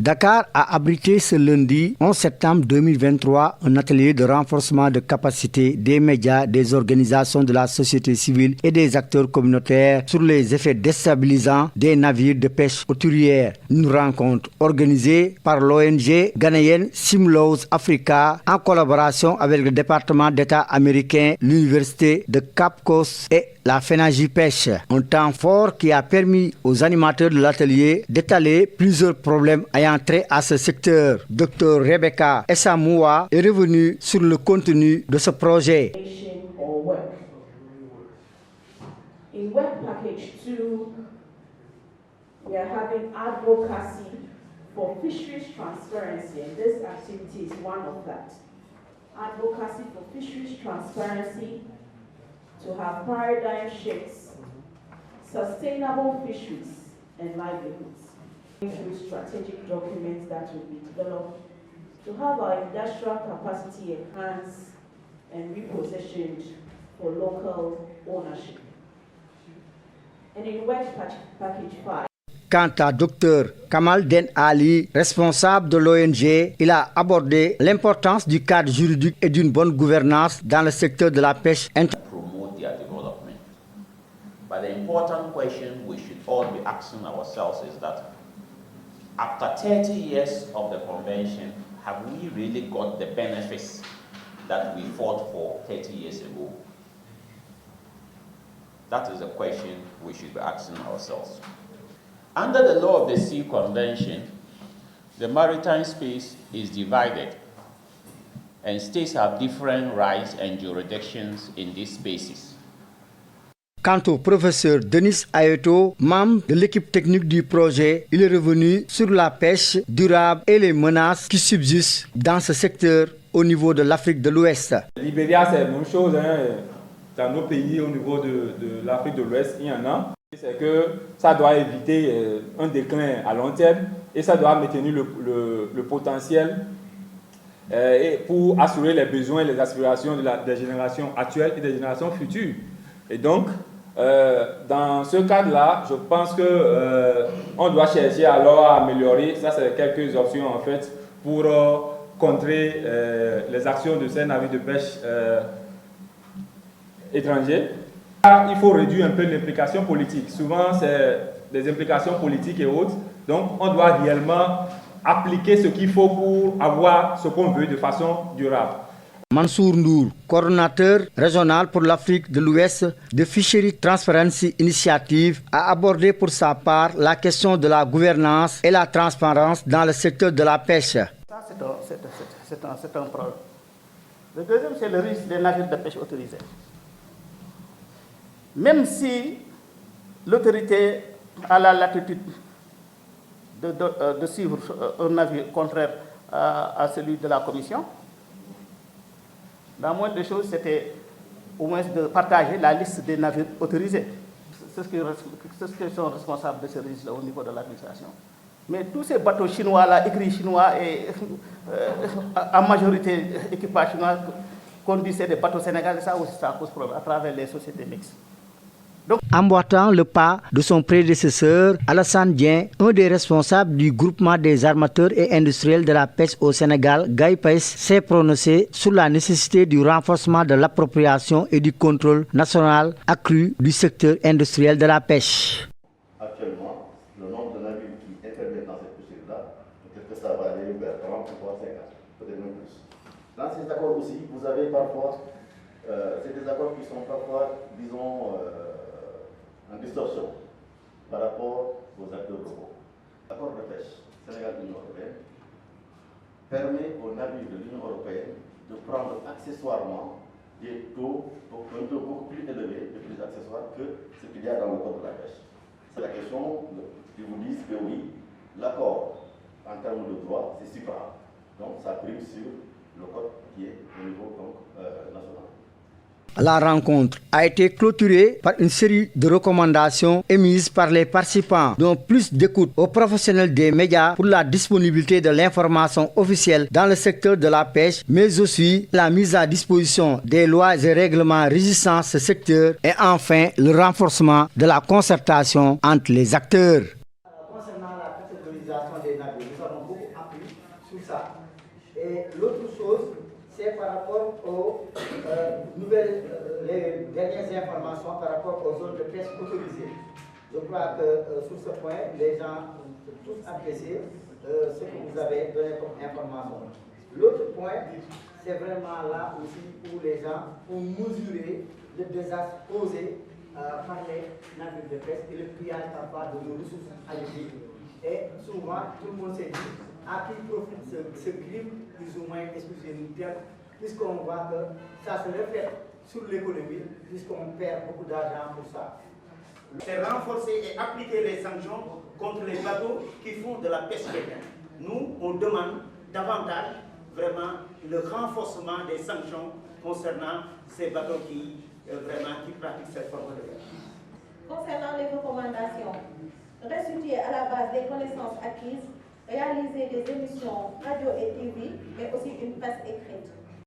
Dakar a abrité ce lundi 11 septembre 2023 un atelier de renforcement de capacité des médias, des organisations de la société civile et des acteurs communautaires sur les effets déstabilisants des navires de pêche hauturière. Une rencontre organisée par l'ONG ghanéenne Simlaws Africa en collaboration avec le département d'État américain, l'université de Cap Coast et la FENAGIPECH. Un temps fort qui a permis aux animateurs de l'atelier d'étaler plusieurs problèmes ayant trait à ce secteur. Dr Rebecca Essamoua est revenue sur le contenu de ce projet. In Work Package 2, we are having advocacy for fisheries transparency, and this activity is one of that. Advocacy for fisheries transparency, to have paradigm shifts, sustainable fisheries and livelihoods. Through strategic documents that will be developed to have our industrial capacity enhanced and repositioned for local ownership. And in Work Package 5, quant à Dr Kamal Den Ali, responsable de l'ONG, il a abordé l'importance du cadre juridique et d'une bonne gouvernance dans le secteur de la pêche. Promote their development. But the important question we should all be asking ourselves is that after 30 years of the convention, have we really got the benefits that we fought for 30 years ago? That is the question we should be asking ourselves. Under the Law of the Sea Convention, the maritime space is divided, and states have different rights and jurisdictions in these spaces. Quant au professeur Denis Ayeto, membre de l'équipe technique du projet, il est revenu sur la pêche durable et les menaces qui subsistent dans ce secteur au niveau de l'Afrique de l'Ouest. Libéria, c'est la même chose. Dans nos pays, au niveau de l'Afrique de l'Ouest, il y en a. C'est que ça doit éviter un déclin à long terme et ça doit maintenir le potentiel et pour assurer les besoins et les aspirations des générations actuelles et des générations futures. Et donc, dans ce cadre-là, je pense qu'on doit chercher alors à améliorer, ça c'est quelques options en fait, pour contrer les actions de ces navires de pêche étrangers. Il faut réduire un peu l'implication politique. Souvent, c'est des implications politiques et autres. Donc, on doit réellement appliquer ce qu'il faut pour avoir ce qu'on veut de façon durable. Mansour Ndour, coordonnateur régional pour l'Afrique de l'Ouest de Fishery Transparency Initiative, a abordé pour sa part la question de la gouvernance et la transparence dans le secteur de la pêche. Ça, c'est un problème. Le deuxième, c'est le risque des navires de pêche autorisés. Même si l'autorité a la latitude de suivre un avis contraire à celui de la Commission, la moindre des choses, c'était au moins de partager la liste des navires autorisés. C'est ce qui sont responsables de ce risque-là au niveau de l'administration. Mais tous ces bateaux chinois-là, écrits chinois et en majorité équipage chinois, conduisent des bateaux sénégalais, ça aussi ça cause problème à travers les sociétés mixtes. Emboîtant le pas de son prédécesseur, Alassane Dieng, un des responsables du groupement des armateurs et industriels de la pêche au Sénégal, GAIPES, s'est prononcé sur la nécessité du renforcement de l'appropriation et du contrôle national accru du secteur industriel de la pêche. Actuellement, le nombre de navires qui interviennent dans cette pêcherie-là, peut-être que ça va aller vers 30 ou 50, peut-être même plus. Dans ces accords aussi, vous avez parfois, c'est des accords qui sont parfois, disons, en distorsion par rapport aux acteurs locaux. L'accord de pêche Sénégal-Union européenne permet aux navires de l'Union européenne de prendre accessoirement des taux, un taux beaucoup plus élevé, et plus accessoire que ce qu'il y a dans le code de la pêche. C'est la question, ils vous disent que oui, l'accord en termes de droit, c'est super. Donc ça prime sur le code qui est au niveau national. La rencontre a été clôturée par une série de recommandations émises par les participants, dont plus d'écoute aux professionnels des médias pour la disponibilité de l'information officielle dans le secteur de la pêche, mais aussi la mise à disposition des lois et règlements régissant ce secteur et enfin le renforcement de la concertation entre les acteurs. Concernant la catégorisation des navires, nous avons beaucoup appris sur ça. Et l'autre chose, c'est par rapport aux les dernières informations par rapport aux zones de pêche autorisées. Je crois que sur ce point, les gens ont tous apprécié ce que vous avez donné comme information. L'autre point, c'est vraiment là aussi où les gens ont mesuré le désastre causé par les navires de pêche et le pillage parfois de nos ressources halieutiques. Et souvent, tout le monde s'est dit à qui profite ce crime, plus ou moins, excusez-nous, puisqu'on voit que ça se reflète sur l'économie, puisqu'on perd beaucoup d'argent pour ça. C'est renforcer et appliquer les sanctions contre les bateaux qui font de la pêche bétail. Nous, on demande davantage vraiment le renforcement des sanctions concernant ces bateaux qui pratiquent cette forme de pêche. Concernant les recommandations, restituer à la base des connaissances acquises, réaliser des émissions radio et TV, mais aussi une presse écrite.